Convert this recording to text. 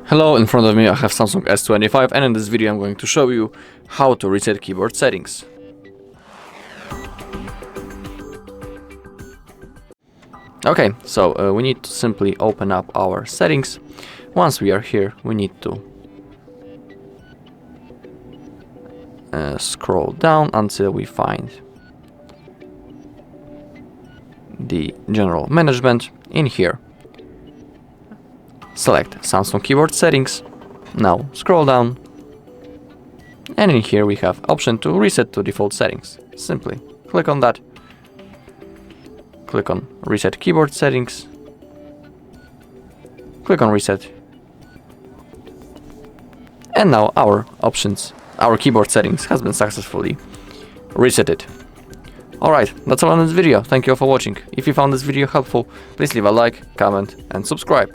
Hello, in front of me I have Samsung S25, and in this video I'm going to show you how to reset keyboard settings. Okay, so we need to simply open up our settings. Once we are here, we need to scroll down until we find the general management. In here, select Samsung keyboard settings. Now scroll down, and in here we have option to reset to default settings. Simply click on that. Click on reset keyboard settings. Click on reset. And now our keyboard settings has been successfully resetted. Alright, that's all on this video. Thank you all for watching. If you found this video helpful, please leave a like, comment and subscribe.